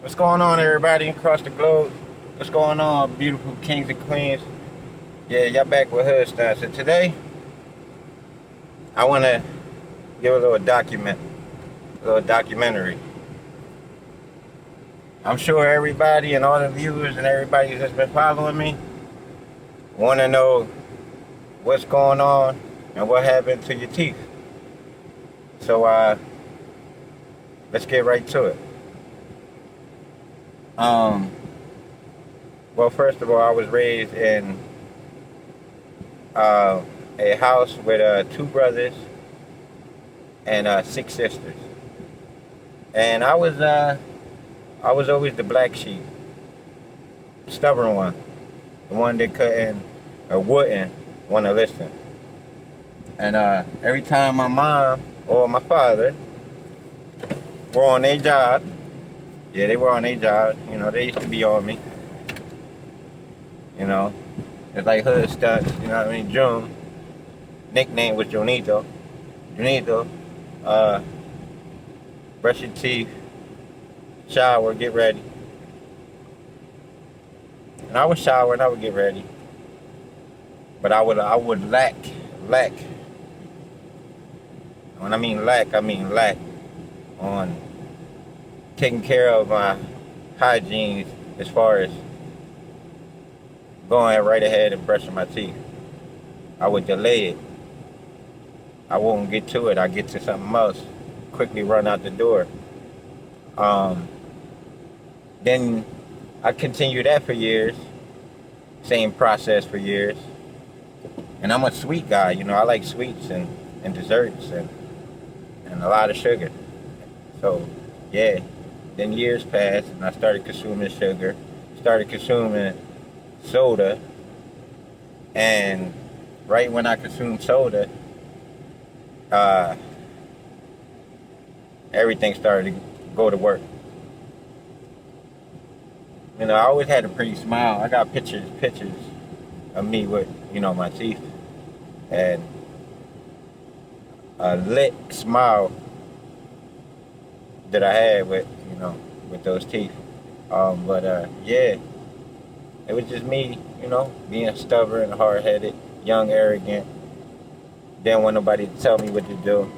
What's going on, everybody across the globe? What's going on, beautiful kings and queens? Yeah, y'all back with Hood. So today, I want to give a little documentary. I'm sure everybody and all the viewers and everybody that's been following me want to know what's going on and what happened to your teeth. So, let's get right to it. Um, well, first of all, I was raised in a house with two brothers and six sisters, and I was always the black sheep, stubborn one, the one that couldn't or wouldn't want to listen. And every time my mom or my father were on their job, yeah, they were on their job. You know, they used to be on me. You know, it's like hood stunts. You know what I mean? June, nickname was Jonito. Jonito, brush your teeth, shower, get ready. And I would shower and I would get ready. But I would lack. When I mean lack on taking care of my hygiene as far as going right ahead and brushing my teeth. I would delay it. I won't get to it. I get to something else. Quickly run out the door. Then I continued that for years. Same process for years. And I'm a sweet guy. You know, I like sweets and desserts and a lot of sugar. So, yeah. Then years passed and I started consuming sugar. Started consuming soda. And right when I consumed soda, everything started to go to work. You know, I always had a pretty smile. I got pictures of me with, you know, my teeth and a lit smile that I had with, you know, with those teeth. Yeah, it was just me, you know, being stubborn, hard-headed, young, arrogant. Didn't want nobody to tell me what to do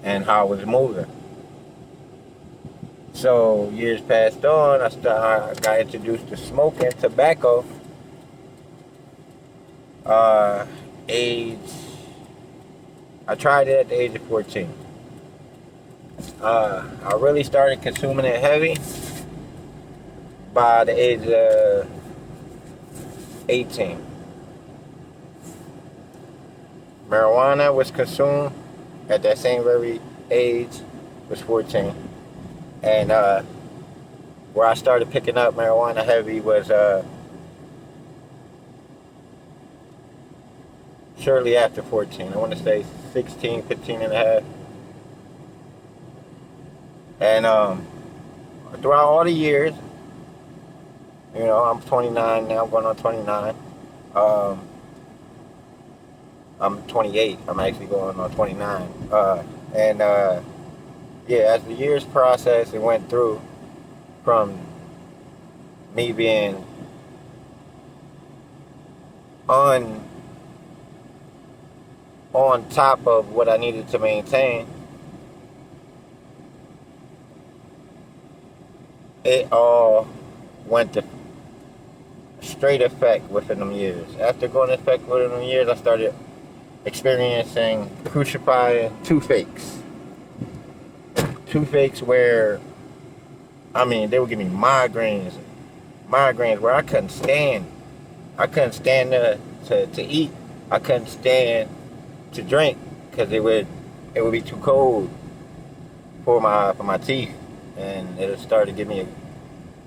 and how I was moving. So years passed on. I got introduced to smoking tobacco. Age. I tried it at the age of 14. I really started consuming it heavy by the age of 18. Marijuana was consumed at that same very age, was 14. And where I started picking up marijuana heavy was shortly after 14. I want to say 16, 15 and a half. And throughout all the years, you know, I'm 29 now, I'm going on 29. I'm 28. I'm actually going on 29. Yeah, as the years processed and went through, from me being on top of what I needed to maintain, it all went to straight effect within them years. After going into effect within them years, I started experiencing crucifying toothaches. Toothaches where, I mean, they would give me migraines where I couldn't stand. I couldn't stand to eat. I couldn't stand to drink because it would be too cold for my teeth, and it started to give me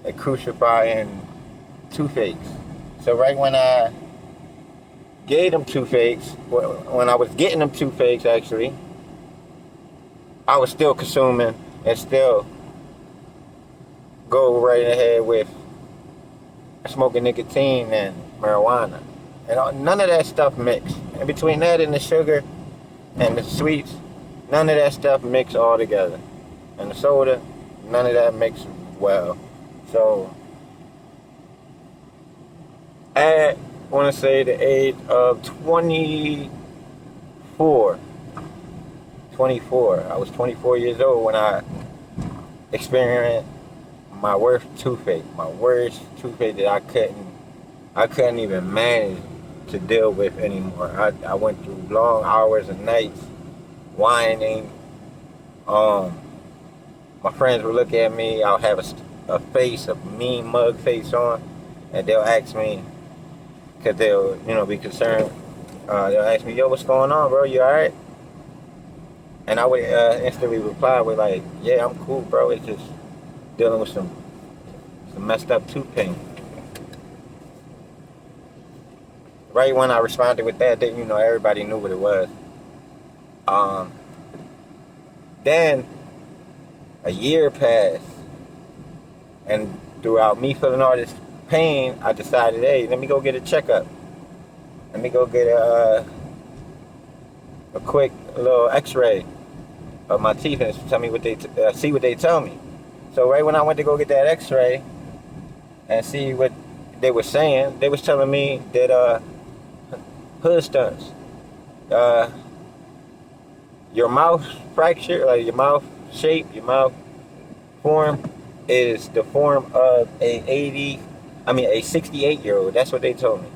a crucifying toothaches. So right when I gave them toothaches, when I was getting them toothaches actually, I was still consuming and still go right ahead with smoking nicotine and marijuana. And none of that stuff mixed. And between that and the sugar and the sweets, none of that stuff mixed all together. And the soda, none of that makes well. So at, I want to say the age of 24, 24. I was 24 years old when I experienced my worst toothache. My worst toothache that I couldn't even manage to deal with anymore. I went through long hours and nights whining. My friends would look at me. I'll have a face, a mean mug face on, and they'll ask me, because they'll, be concerned. They'll ask me, yo, what's going on, bro? You all right? And I would instantly reply with like, yeah, I'm cool, bro. It's just dealing with some messed up tooth pain. Right when I responded with that, then everybody knew what it was. Then a year passed, and throughout me feeling all this pain, I decided, hey, let me go get a checkup. Let me go get a quick little X-ray of my teeth and tell me what they see what they tell me. So right when I went to go get that X-ray and see what they were saying, they was telling me that hood stunts, your mouth fracture, like your mouth shape, your mouth form is the form of a 68-year-old. That's what they told me.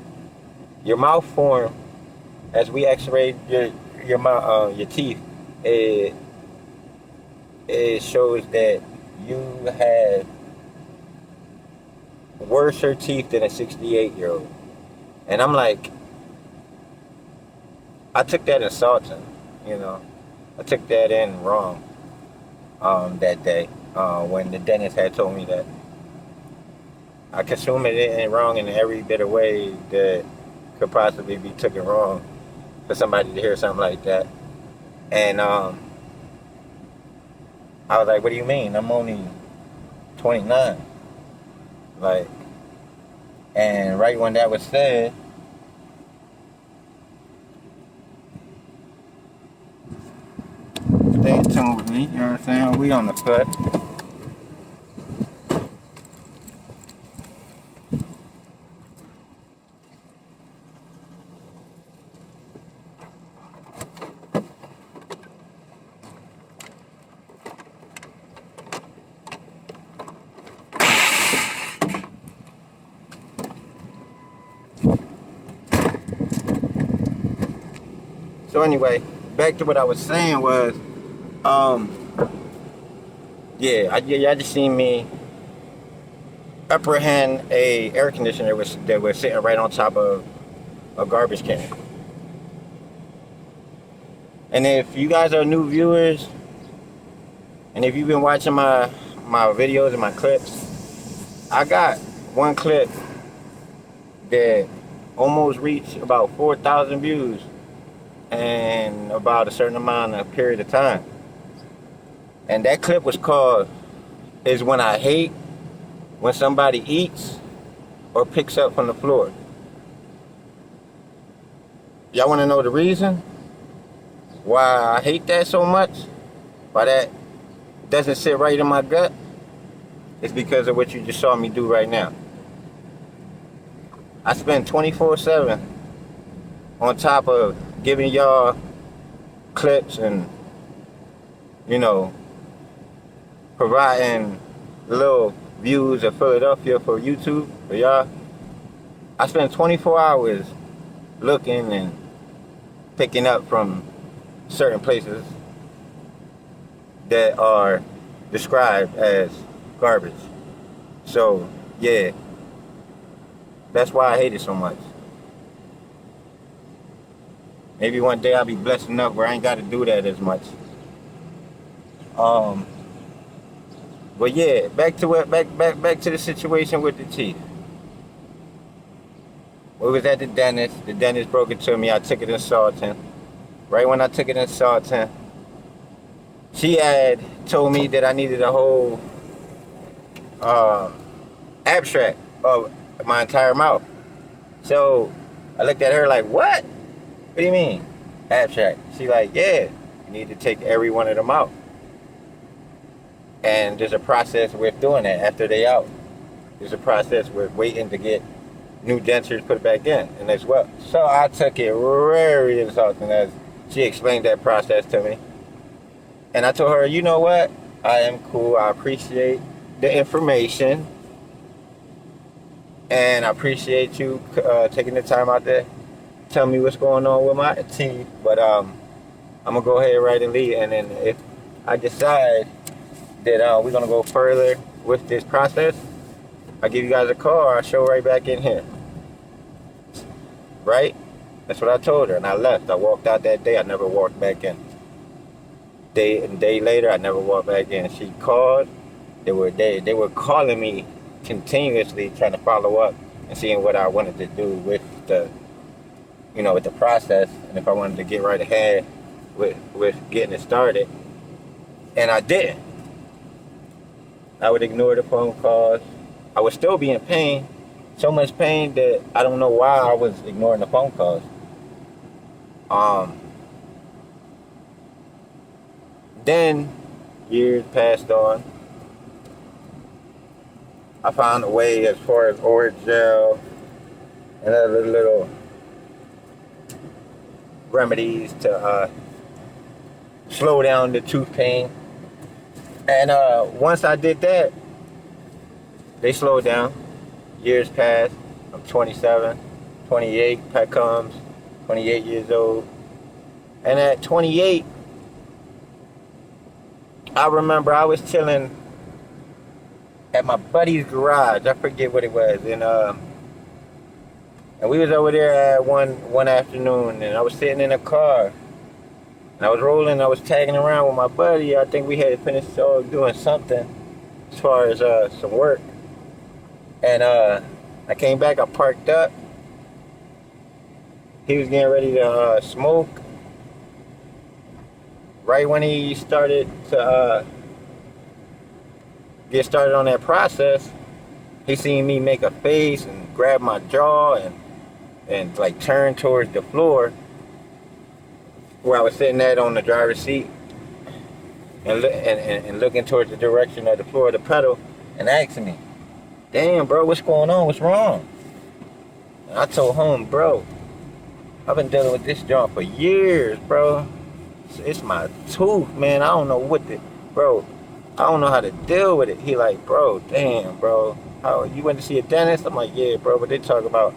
Your mouth form, as we X-rayed your mouth, your teeth, it shows that you have worser teeth than a 68-year-old. And I'm like, I took that insulting, I took that in wrong that day when the dentist had told me that. I consumed it in wrong in every bit of way that could possibly be taken wrong for somebody to hear something like that. And I was like, what do you mean? I'm only 29. Like, and right when that was said, stay tuned with me, you know what I'm saying? We on the foot. So anyway, back to what I was saying was, I just seen me apprehend a air conditioner that was sitting right on top of a garbage can. And if you guys are new viewers, and if you've been watching my videos and my clips, I got one clip that almost reached about 4,000 views in about a certain amount of period of time. And that clip was called "Is When I Hate When Somebody Eats or Picks Up from the Floor." Y'all want to know the reason why I hate that so much? Why that doesn't sit right in my gut? It's because of what you just saw me do right now. I spend 24/7 on top of giving y'all clips and, providing little views of Philadelphia for YouTube, for y'all. I spend 24 hours looking and picking up from certain places that are described as garbage. So, yeah, that's why I hate it so much. Maybe one day I'll be blessed enough where I ain't got to do that as much. But yeah, back to the situation with the teeth. We was at the dentist. The dentist broke it to me. I took it in Salton. Right when I took it in Salton, she had told me that I needed a whole abstract of my entire mouth. So I looked at her like, what? What do you mean, abstract? She like, yeah, you need to take every one of them out. And there's a process with doing that after they out. There's a process with waiting to get new dentures put back in, and as well. So I took it very insulting as she explained that process to me. And I told her, you know what? I am cool. I appreciate the information. And I appreciate you taking the time out there, tell me what's going on with my teeth. But I'm gonna go ahead right and leave. And then if I decide that we're gonna go further with this process, I'll give you guys a call. I'll show right back in here. Right? That's what I told her, and I left. I walked out that day. I never walked back in. Day later, I never walked back in. She called. They were calling me continuously, trying to follow up and seeing what I wanted to do with with the process, and if I wanted to get right ahead with getting it started. And I didn't. I would ignore the phone calls. I would still be in pain, so much pain that I don't know why I was ignoring the phone calls. Then years passed on. I found a way as far as orange gel and other little remedies to slow down the tooth pain. And once I did that, they slowed down. Years passed. I'm 27, 28, Pat comes, 28 years old. And at 28, I remember I was chilling at my buddy's garage. I forget what it was. And we was over there at one afternoon, and I was sitting in a car. And I was rolling, I was tagging around with my buddy. I think we had finished doing something as far as some work. And I came back, I parked up. He was getting ready to smoke. Right when he started to get started on that process, he seen me make a face and grab my jaw and like turn towards the floor where I was sitting at on the driver's seat and looking towards the direction of the floor of the pedal and asking me, damn, bro, what's going on? What's wrong? And I told him, bro, I've been dealing with this joint for years, bro. It's my tooth, man. I don't know I don't know how to deal with it. He like, bro, damn, bro. How, you went to see a dentist? I'm like, yeah, bro, but they talk about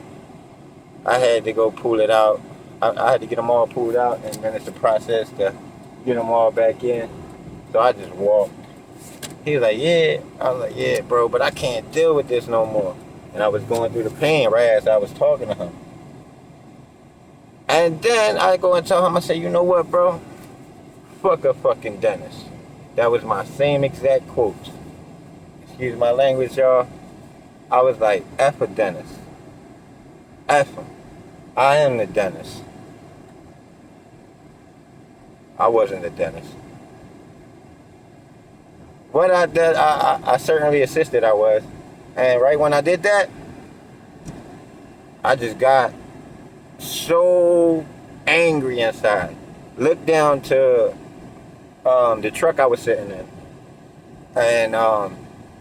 I had to go pull it out. I had to get them all pulled out, and then it's a process to get them all back in. So I just walked. He was like, yeah. I was like, yeah, bro, but I can't deal with this no more. And I was going through the pain right as I was talking to him. And then I go and tell him, I say, you know what, bro? Fuck a fucking dentist. That was my same exact quote. Excuse my language, y'all. I was like, F a dentist. F him. I am the dentist. I wasn't the dentist. What I did, I certainly assisted, I was. And right when I did that, I just got so angry inside. Looked down to the truck I was sitting in, and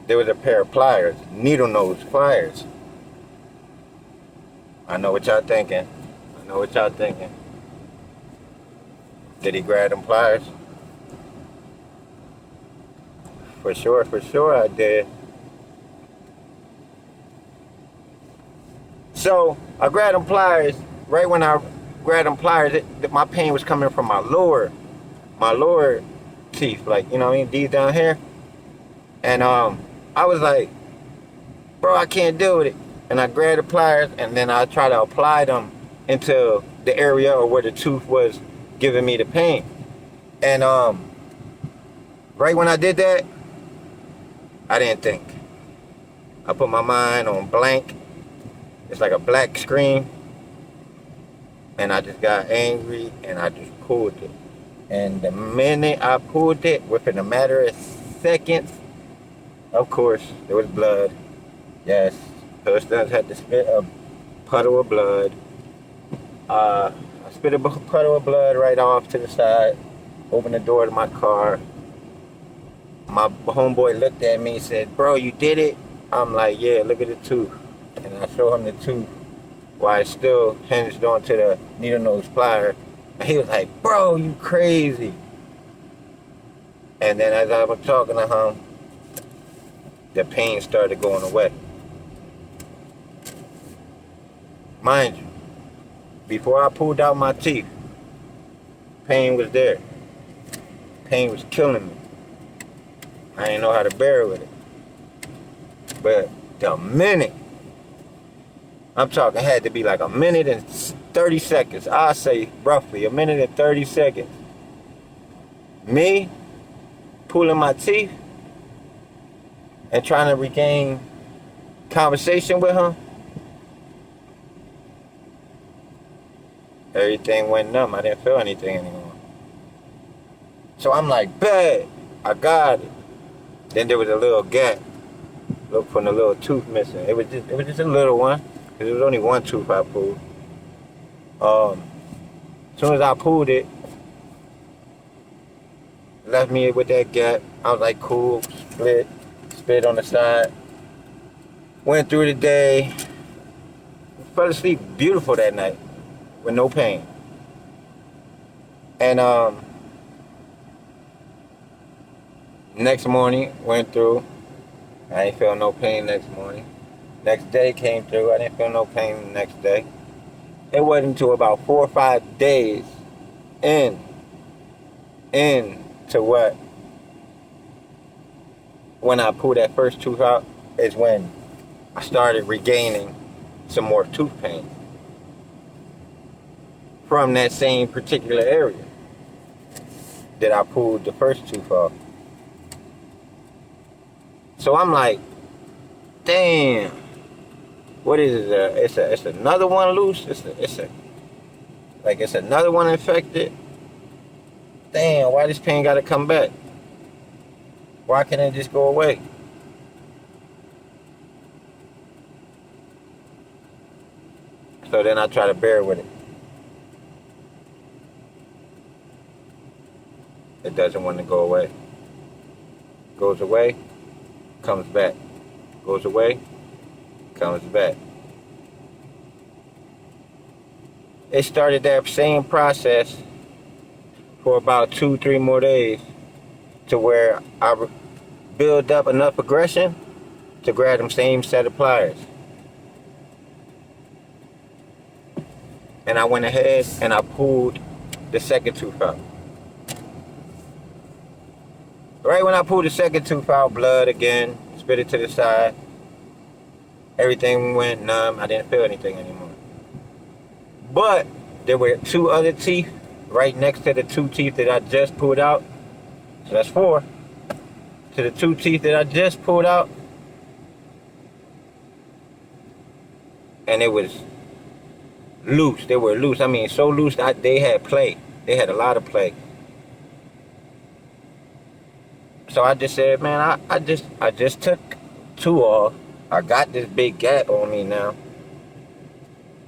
there was a pair of pliers, needle nose pliers. I know what y'all thinking. Did he grab them pliers? For sure I did. So I grabbed them pliers. Right when I grabbed them pliers, my pain was coming from my lower teeth, like, you know what I mean, these down here. And I was like, bro, I can't deal with it. And I grabbed the pliers, and then I try to apply them into the area or where the tooth was giving me the pain. And right when I did that, I didn't think. I put my mind on blank. It's like a black screen. And I just got angry, and I just pulled it. And the minute I pulled it, within a matter of seconds, of course, there was blood. Yes, Husbands had to spit a puddle of blood. I spit a puddle of blood right off to the side. Opened the door to my car. My homeboy looked at me and said, bro, you did it? I'm like, yeah, look at the tooth. And I show him the tooth while it's still hinged onto the needle nose plier. And he was like, bro, you crazy. And then as I was talking to him, the pain started going away. Mind you, before I pulled out my teeth, pain was there. Pain was killing me. I didn't know how to bear with it. But the minute, I'm talking, had to be like a minute and 30 seconds. I say roughly a minute and 30 seconds. Me pulling my teeth and trying to regain conversation with him. Everything went numb. I didn't feel anything anymore. So I'm like, bet, I got it. Then there was a little gap. Look from the little tooth missing. It was just a little one. Cause there was only one tooth I pulled. As soon as I pulled it, left me with that gap. I was like, cool, spit on the side. Went through the day. Fell asleep beautiful that night with no pain. And next morning, went through. I ain't feel no pain next morning. Next day came through. I didn't feel no pain the next day. It wasn't until about 4 or 5 days into what, when I pulled that first tooth out, is when I started regaining some more tooth pain from that same particular area that I pulled the first tooth off. So I'm like, damn, what is it? It's another one loose. It's another one infected. Damn, why this pain gotta come back? Why can't it just go away? So then I try to bear with it. It doesn't want to go away. Goes away, comes back. Goes away, comes back. It started that same process for about 2-3 more days to where I build up enough aggression to grab them same set of pliers. And I went ahead and I pulled the second tooth out. Right when I pulled the second tooth out, blood again, spit it to the side. Everything went numb. I didn't feel anything anymore. But there were 2 other teeth right next to the 2 teeth that I just pulled out. So that's 4. To the 2 teeth that I just pulled out. And it was loose. They were loose. I mean, so loose that they had play. They had a lot of play. So I just said, man, I just took 2 off. I got this big gap on me now.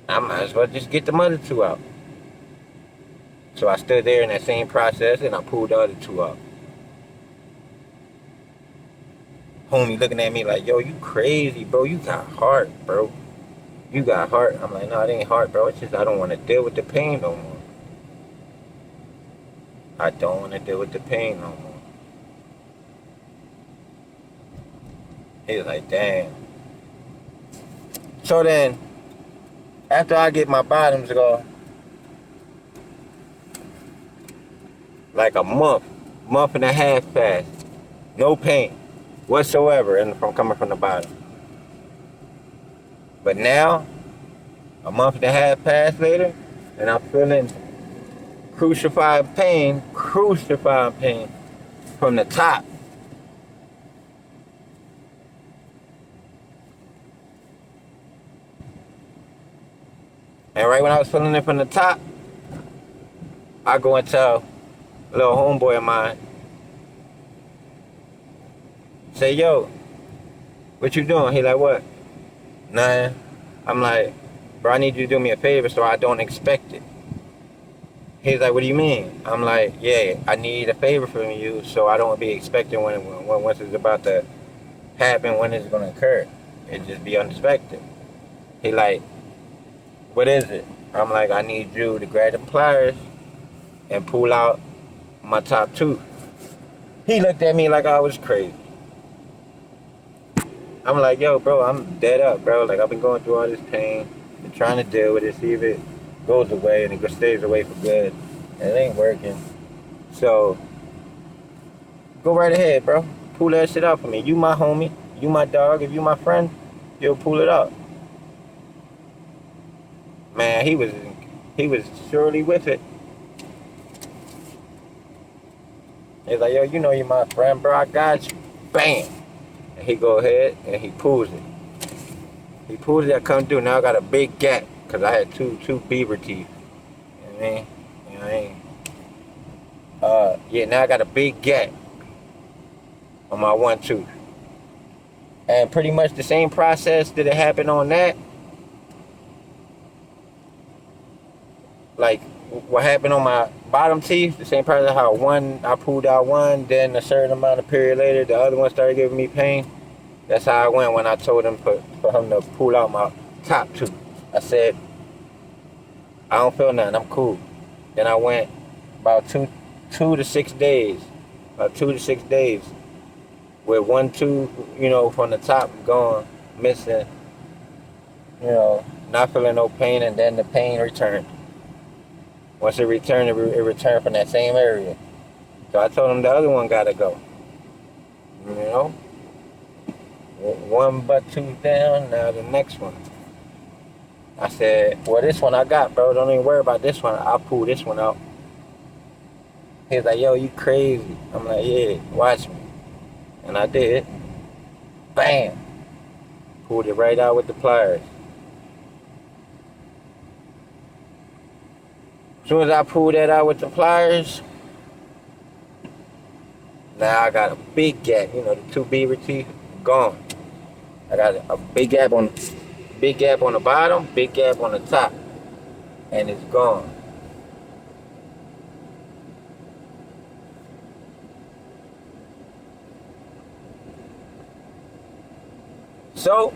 I might as well just get the other 2 out. So I stood there in that same process and I pulled the other 2 out. Homie looking at me like, yo, you crazy, bro. You got heart, bro. You got heart. I'm like, no, it ain't heart, bro. It's just I don't want to deal with the pain no more. I don't want to deal with the pain no more. He was like, damn. So then, after I get my bottoms going, like a month and a half passed, no pain whatsoever, and from coming from the bottom. But now, a month and a half passed later, and I'm feeling crucifying pain from the top. And right when I was feeling it from the top, I go and tell a little homeboy of mine, say, yo, what you doing? He like, what? Nothing. I'm like, bro, I need you to do me a favor so I don't expect it. He's like, what do you mean? I'm like, yeah, I need a favor from you, so I don't be expecting when once it's about to happen, when it's gonna occur. It just be unexpected. He like, what is it? I'm like, I need you to grab the pliers and pull out my top tooth. He looked at me like I was crazy. I'm like, yo, bro, I'm dead up, bro. Like, I've been going through all this pain and trying to deal with it, see if it goes away and it stays away for good. And it ain't working. So, go right ahead, bro. Pull that shit out for me. You my homie. You my dog. If you my friend, you'll pull it out. Man, he was surely with it. He's like, yo, you know you my friend, bro. I got you. Bam. And he go ahead and he pulls it. He pulls it. I come through. Now I got a big gap because I had two beaver teeth. You know what I mean? You know what I mean? Yeah. Now I got a big gap on my one tooth. And pretty much the same process that it happened on that. Like what happened on my bottom teeth, the same process how one I pulled out one, then a certain amount of period later, the other one started giving me pain. That's how I went when I told him for him to pull out my top tooth. I said, I don't feel nothing, I'm cool. Then I went about 2 to 6 days, about 2 to 6 days, with one tooth, from the top gone, missing, not feeling no pain, and then the pain returned. Once it returned, it returned from that same area. So I told him the other one gotta go. You know, one butt tooth down, now the next one. I said, well, this one I got, bro. Don't even worry about this one. I'll pull this one out. He's like, yo, you crazy. I'm like, yeah, watch me. And I did. Bam. Pulled it right out with the pliers. As soon as I pulled that out with the pliers, now I got a big gap. The two beaver teeth gone. I got a big gap on the bottom, big gap on the top, and it's gone. So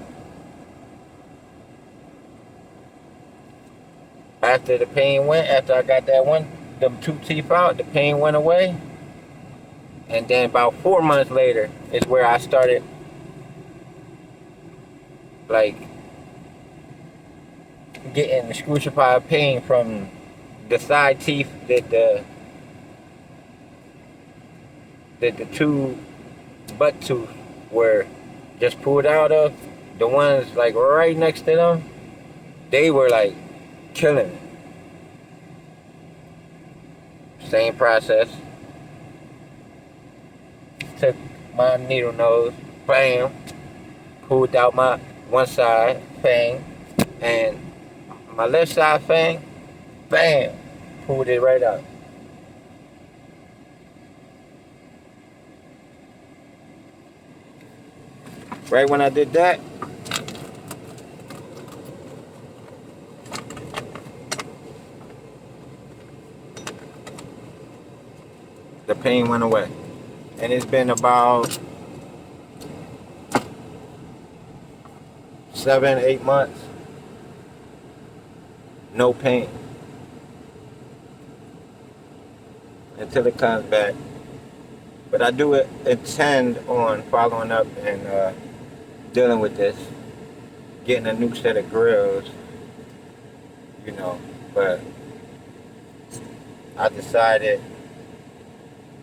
after the pain went, after I got them two teeth out, the pain went away. And then about 4 months later is where I started like getting excruciating pain from the side teeth that the two butt tooth were just pulled out of. The ones like right next to them, they were like killing me. Same process. Took my needle nose, bam, pulled out my one side fang, and my left side fang, bam, pulled it right out. Right when I did that, the pain went away. And it's been about 7, 8 months. No pain. Until it comes back. But I do intend on following up and dealing with this. Getting a new set of grills. But I decided,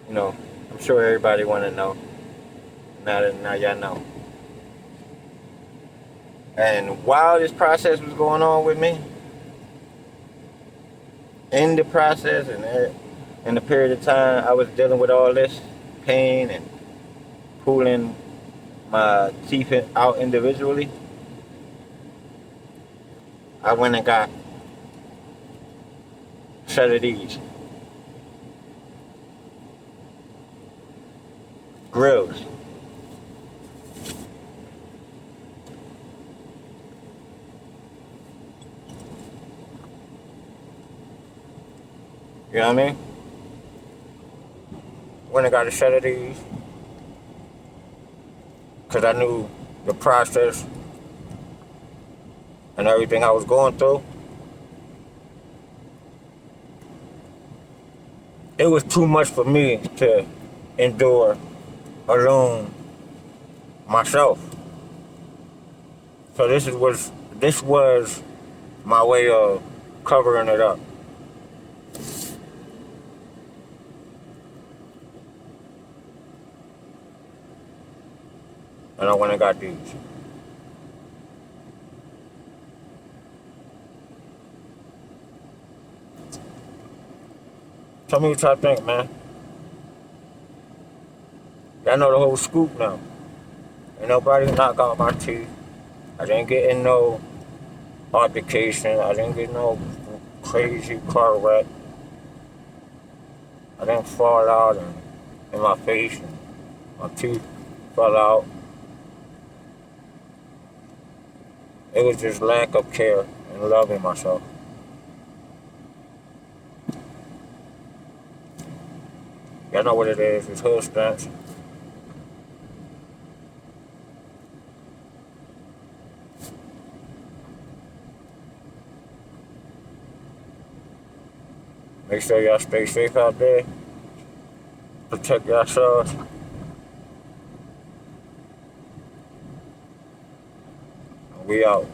I'm sure everybody want to know. Now y'all know. And while this process was going on with me, in the process and in the period of time I was dealing with all this pain and pulling my teeth out individually, I went and got a set of these grills. know what I mean? When I got a set of these, because I knew the process and everything I was going through, it was too much for me to endure alone myself. So this was my way of covering it up. And I went and got these. Tell me what y'all think, man. Y'all know the whole scoop now. Ain't nobody knock out my teeth. I didn't get in no altercation. I didn't get no crazy car wreck. I didn't fall out in my face and my teeth fell out. It was just lack of care and loving myself. Y'all know what it is. It's hood stunts. Make sure y'all stay safe out there. Protect yourselves. We out.